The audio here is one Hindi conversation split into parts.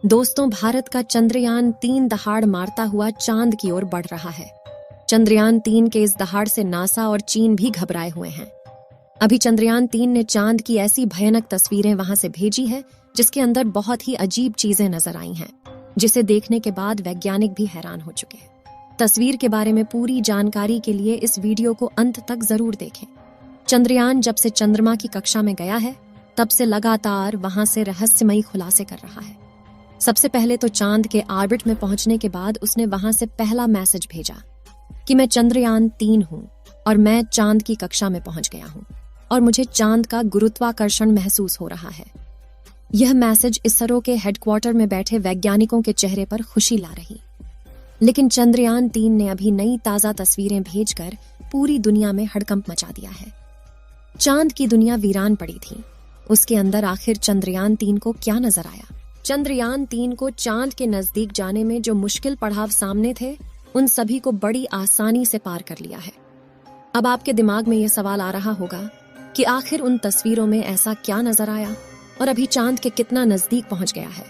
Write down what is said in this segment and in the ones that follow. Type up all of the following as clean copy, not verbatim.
दोस्तों, भारत का चंद्रयान-3 दहाड़ मारता हुआ चांद की ओर बढ़ रहा है। चंद्रयान-3 के इस दहाड़ से नासा और चीन भी घबराए हुए हैं। अभी चंद्रयान-3 ने चांद की ऐसी भयानक तस्वीरें वहां से भेजी है जिसके अंदर बहुत ही अजीब चीजें नजर आई हैं, जिसे देखने के बाद वैज्ञानिक भी हैरान हो चुके हैं। तस्वीर के बारे में पूरी जानकारी के लिए इस वीडियो को अंत तक जरूर देखें। चंद्रयान जब से चंद्रमा की कक्षा में गया है, तब से लगातार वहां से रहस्यमयी खुलासे कर रहा है। सबसे पहले तो चांद के ऑर्बिट में पहुंचने के बाद उसने वहां से पहला मैसेज भेजा कि मैं चंद्रयान-3 हूं और मैं चांद की कक्षा में पहुंच गया हूं और मुझे चांद का गुरुत्वाकर्षण महसूस हो रहा है। यह मैसेज इसरो के हेडक्वार्टर में बैठे वैज्ञानिकों के चेहरे पर खुशी ला रही। लेकिन चंद्रयान-3 ने अभी नई ताजा तस्वीरें भेजकर पूरी दुनिया में हड़कंप मचा दिया है। चांद की दुनिया वीरान पड़ी थी। उसके अंदर आखिर चंद्रयान-3 को क्या नजर आया? चंद्रयान-3 को चांद के नजदीक जाने में जो मुश्किल पड़ाव सामने थे, उन सभी को बड़ी आसानी से पार कर लिया है। अब आपके दिमाग में यह सवाल आ रहा होगा कि आखिर उन तस्वीरों में ऐसा क्या नजर आया और अभी चांद के कितना नजदीक पहुंच गया है।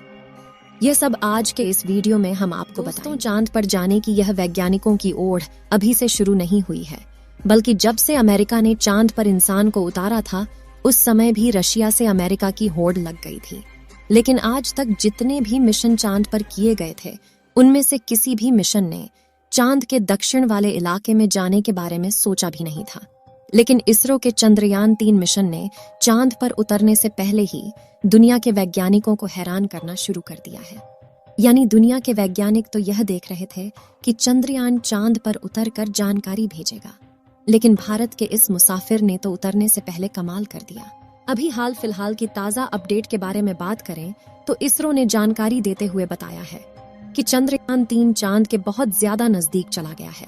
यह सब आज के इस वीडियो में हम आपको बताएं। चांद पर जाने की यह वैज्ञानिकों की ओढ़ अभी से शुरू नहीं हुई है, बल्कि जब से अमेरिका ने चांद पर इंसान को उतारा था, उस समय भी रशिया से अमेरिका की होड़ लग गई थी। लेकिन आज तक जितने भी मिशन चांद पर किए गए थे, उनमें से किसी भी मिशन ने चांद के दक्षिण वाले इलाके में जाने के बारे में सोचा भी नहीं था। लेकिन इसरो के चंद्रयान-3 मिशन ने चांद पर उतरने से पहले ही दुनिया के वैज्ञानिकों को हैरान करना शुरू कर दिया है। यानी दुनिया के वैज्ञानिक तो यह देख रहे थे कि चंद्रयान चांद पर उतरकर जानकारी भेजेगा, लेकिन भारत के इस मुसाफिर ने तो उतरने से पहले कमाल कर दिया। अभी हाल फिलहाल की ताजा अपडेट के बारे में बात करें तो इसरो ने जानकारी देते हुए बताया है कि चंद्रयान-3 चांद के बहुत ज्यादा नजदीक चला गया है।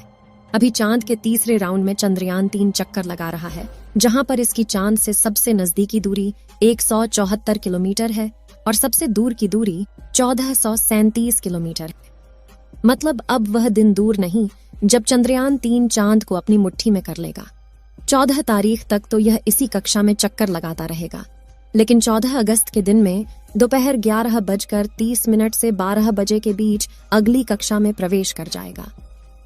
अभी चांद के तीसरे राउंड में चंद्रयान-3 चक्कर लगा रहा है, जहां पर इसकी चांद से सबसे नजदीकी दूरी 174 किलोमीटर है और सबसे दूर की दूरी 1437 किलोमीटर है। मतलब अब वह दिन दूर नहीं जब चंद्रयान-3 चांद को अपनी मुट्ठी में कर लेगा। 14 तारीख तक तो यह इसी कक्षा में चक्कर लगाता रहेगा, लेकिन 14 अगस्त के दिन में दोपहर 11:30 से 12 बजे के बीच अगली कक्षा में प्रवेश कर जाएगा।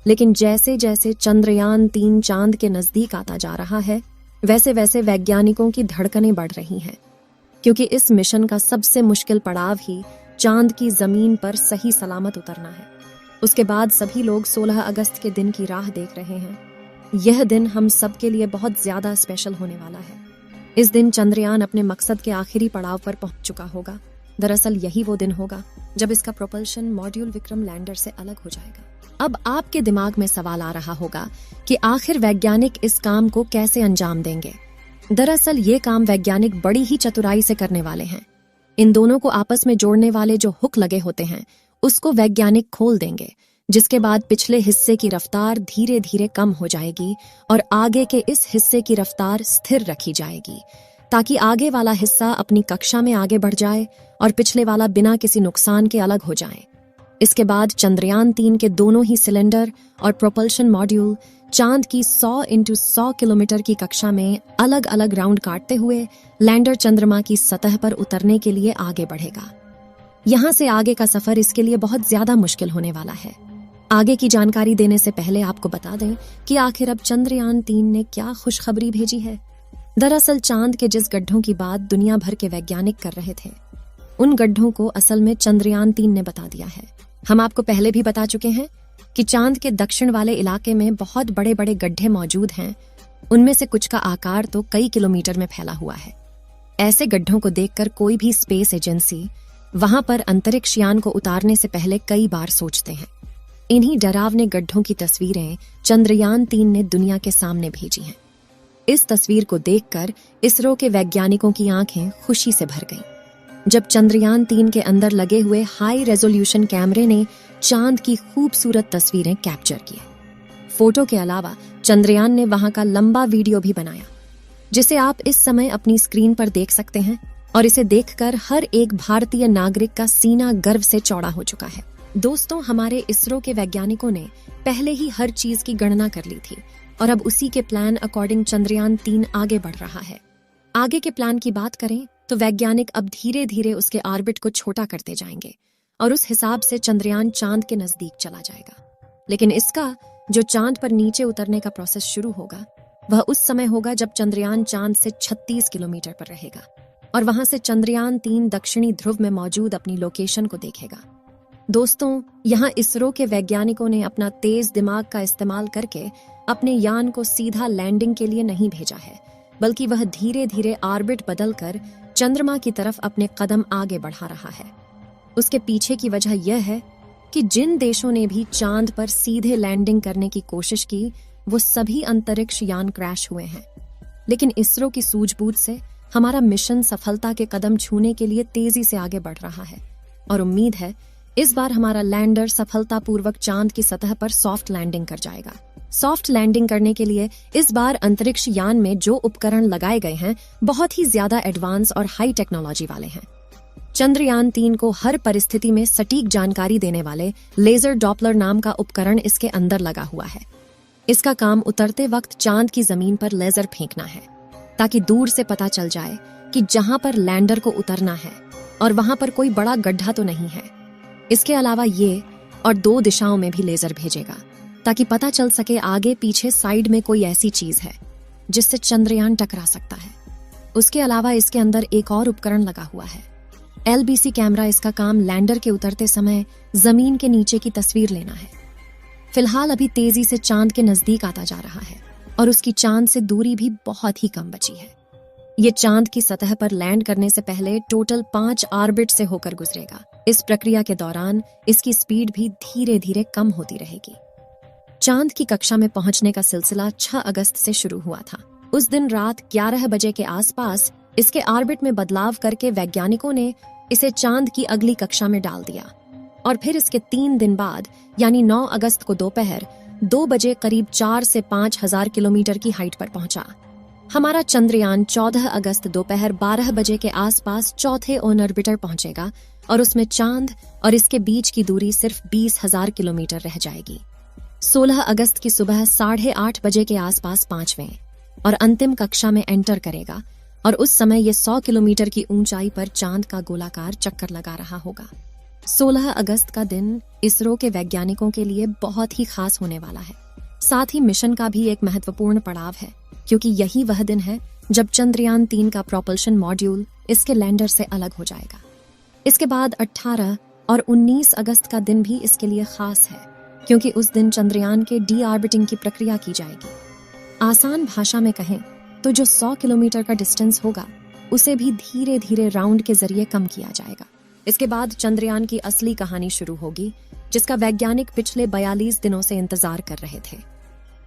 लेकिन जैसे जैसे चंद्रयान-3 चांद के नजदीक आता जा रहा है, वैसे वैसे वैज्ञानिकों की धड़कनें बढ़ रही हैं, क्योंकि इस मिशन का सबसे मुश्किल पड़ाव ही चांद की जमीन पर सही सलामत उतरना है। उसके बाद सभी लोग 16 अगस्त के दिन की राह देख रहे हैं। यह दिन हम सब के लिए बहुत ज्यादा स्पेशल होने वाला है। इस दिन चंद्रयान अपने मकसद के आखिरी पड़ाव पर पहुंच चुका होगा। दरअसल यही वो दिन होगा जब इसका प्रोपल्शन मॉड्यूल विक्रम लैंडर से अलग हो जाएगा। अब आपके दिमाग में सवाल आ रहा होगा कि आखिर वैज्ञानिक इस काम को कैसे अंजाम देंगे। दरअसल ये काम वैज्ञानिक बड़ी ही चतुराई से करने वाले हैं। इन दोनों को आपस में जोड़ने वाले जो हुक लगे होते हैं, उसको वैज्ञानिक खोल देंगे, जिसके बाद पिछले हिस्से की रफ्तार धीरे धीरे कम हो जाएगी और आगे के इस हिस्से की रफ्तार स्थिर रखी जाएगी, ताकि आगे वाला हिस्सा अपनी कक्षा में आगे बढ़ जाए और पिछले वाला बिना किसी नुकसान के अलग हो जाए। इसके बाद चंद्रयान-3 के दोनों ही सिलेंडर और प्रोपल्शन मॉड्यूल चांद की 100 × 100 किलोमीटर की कक्षा में अलग अलग राउंड काटते हुए लैंडर चंद्रमा की सतह पर उतरने के लिए आगे बढ़ेगा। यहां से आगे का सफर इसके लिए बहुत ज्यादा मुश्किल होने वाला है। आगे की जानकारी देने से पहले आपको बता दें कि आखिर अब चंद्रयान-3 ने क्या खुशखबरी भेजी है। दरअसल चांद के जिस गड्ढों की बात दुनिया भर के वैज्ञानिक कर रहे थे, उन गड्ढों को असल में चंद्रयान-3 ने बता दिया है। हम आपको पहले भी बता चुके हैं कि चांद के दक्षिण वाले इलाके में बहुत बड़े बड़े गड्ढे मौजूद हैं। उनमें से कुछ का आकार तो कई किलोमीटर में फैला हुआ है। ऐसे गड्ढों को देखकर कोई भी स्पेस एजेंसी वहां पर अंतरिक्ष यान को उतारने से पहले कई बार सोचते हैं। इन्हीं डरावने गड्ढों की तस्वीरें चंद्रयान-3 ने दुनिया के सामने भेजी हैं। इस तस्वीर को देखकर इसरो के वैज्ञानिकों की आंखें खुशी से भर गईं, जब चंद्रयान-3 के अंदर लगे हुए हाई रेजोल्यूशन कैमरे ने चांद की खूबसूरत तस्वीरें कैप्चर की। फोटो के अलावा चंद्रयान ने वहां का लंबा वीडियो भी बनाया, जिसे आप इस समय अपनी स्क्रीन पर देख सकते हैं, और इसे देखकर हर एक भारतीय नागरिक का सीना गर्व से चौड़ा हो चुका है। दोस्तों, हमारे इसरो के वैज्ञानिकों ने पहले ही हर चीज की गणना कर ली थी और अब उसी के प्लान अकॉर्डिंग चंद्रयान-3 आगे बढ़ रहा है। आगे के प्लान की बात करें तो वैज्ञानिक अब धीरे धीरे उसके ऑर्बिट को छोटा करते जाएंगे और उस हिसाब से चंद्रयान चांद के नजदीक चला जाएगा। लेकिन इसका जो चांद पर नीचे उतरने का प्रोसेस शुरू होगा वह उस समय होगा जब चंद्रयान चांद से 36 किलोमीटर पर रहेगा और वहां से चंद्रयान 3 दक्षिणी ध्रुव में मौजूद अपनी लोकेशन को देखेगा। दोस्तों, यहाँ इसरो के वैज्ञानिकों ने अपना तेज दिमाग का इस्तेमाल करके अपने यान को सीधा लैंडिंग के लिए नहीं भेजा है, बल्कि वह धीरे धीरे ऑर्बिट बदलकर चंद्रमा की तरफ अपने कदम आगे बढ़ा रहा है। उसके पीछे की वजह यह है कि जिन देशों ने भी चांद पर सीधे लैंडिंग करने की कोशिश की वो सभी अंतरिक्ष यान क्रैश हुए हैं। लेकिन इसरो की सूझबूझ से हमारा मिशन सफलता के कदम छूने के लिए तेजी से आगे बढ़ रहा है और उम्मीद है इस बार हमारा लैंडर सफलतापूर्वक चांद की सतह पर सॉफ्ट लैंडिंग कर जाएगा। सॉफ्ट लैंडिंग करने के लिए इस बार अंतरिक्ष यान में जो उपकरण लगाए गए हैं बहुत ही ज्यादा एडवांस और हाई टेक्नोलॉजी वाले हैं। चंद्रयान 3 को हर परिस्थिति में सटीक जानकारी देने वाले लेजर डॉपलर नाम का उपकरण इसके अंदर लगा हुआ है। इसका काम उतरते वक्त चांद की जमीन पर लेजर फेंकना है ताकि दूर से पता चल जाए कि जहां पर लैंडर को उतरना है और वहां पर कोई बड़ा गड्ढा तो नहीं है। इसके अलावा ये और 2 दिशाओं में भी लेजर भेजेगा ताकि पता चल सके आगे पीछे साइड में कोई ऐसी चीज है जिससे चंद्रयान टकरा सकता है। उसके अलावा इसके अंदर एक और उपकरण लगा हुआ है, LBC कैमरा। इसका काम लैंडर के उतरते समय जमीन के नीचे की तस्वीर लेना है। फिलहाल अभी तेजी से चांद के नजदीक आता जा रहा है और उसकी चांद से दूरी भी बहुत ही कम बची है। ये चांद की सतह पर लैंड करने से पहले टोटल 5 ऑर्बिट से होकर गुजरेगा। इस प्रक्रिया के दौरान इसकी स्पीड भी धीरे धीरे कम होती रहेगी। चांद की कक्षा में पहुंचने का सिलसिला 6 अगस्त से शुरू हुआ था। उस दिन रात 11 बजे के आसपास इसके ऑर्बिट में बदलाव करके वैज्ञानिकों ने इसे चांद की अगली कक्षा में डाल दिया और फिर इसके 3 दिन बाद यानी 9 अगस्त को दोपहर 2 बजे करीब 4 से 5 हजार किलोमीटर की हाइट पर पहुंचा। हमारा चंद्रयान 14 अगस्त दोपहर 12 बजे के आसपास चौथे ऑन ऑर्बिटर पहुंचेगा और उसमें चांद और इसके बीच की दूरी सिर्फ 20,000 किलोमीटर रह जाएगी। 16 अगस्त की सुबह 8:30 बजे के आसपास 5वें और अंतिम कक्षा में एंटर करेगा और उस समय ये 100 किलोमीटर की ऊंचाई पर चांद का गोलाकार चक्कर लगा रहा होगा। 16 अगस्त का दिन इसरो के वैज्ञानिकों के लिए बहुत ही खास होने वाला है। साथ ही मिशन का भी एक महत्वपूर्ण पड़ाव है क्योंकि यही वह दिन है जब चंद्रयान 3 का प्रोपल्शन मॉड्यूल इसके लैंडर से अलग हो जाएगा। इसके बाद 18 और 19 अगस्त का दिन भी इसके लिए खास है क्योंकि उस दिन चंद्रयान के डी ऑर्बिटिंग की प्रक्रिया की जाएगी। आसान भाषा में कहें तो जो 100 किलोमीटर का डिस्टेंस होगा उसे भी धीरे धीरे राउंड के जरिए कम किया जाएगा। इसके बाद चंद्रयान की असली कहानी शुरू होगी जिसका वैज्ञानिक पिछले 42 दिनों से इंतजार कर रहे थे।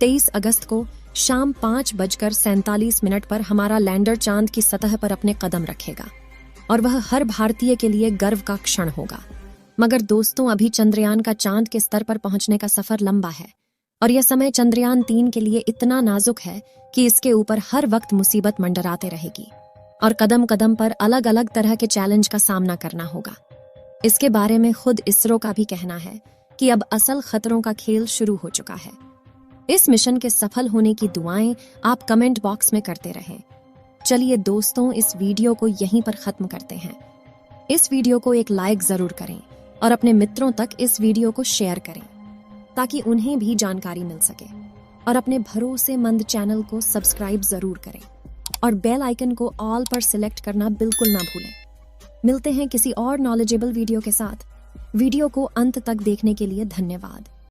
23 अगस्त को शाम 5:47 पर हमारा लैंडर चांद की सतह पर अपने कदम रखेगा और वह हर भारतीय के लिए गर्व का क्षण होगा। मगर दोस्तों, अभी चंद्रयान का चांद के स्तर पर पहुंचने का सफर लंबा है और यह समय चंद्रयान 3 के लिए इतना नाजुक है कि इसके ऊपर हर वक्त मुसीबत मंडराते रहेगी और कदम कदम पर अलग अलग तरह के चैलेंज का सामना करना होगा। इसके बारे में खुद इसरो का भी कहना है कि अब असल खतरों का खेल शुरू हो चुका है। इस मिशन के सफल होने की दुआएं आप कमेंट बॉक्स में करते रहें। चलिए दोस्तों, इस वीडियो को यहीं पर खत्म करते हैं। इस वीडियो को एक लाइक जरूर करें और अपने मित्रों तक इस वीडियो को शेयर करें ताकि उन्हें भी जानकारी मिल सके और अपने भरोसेमंद चैनल को सब्सक्राइब जरूर करें और बेल आइकन को ऑल पर सिलेक्ट करना बिल्कुल ना भूलें। मिलते हैं किसी और नॉलेजेबल वीडियो के साथ। वीडियो को अंत तक देखने के लिए धन्यवाद।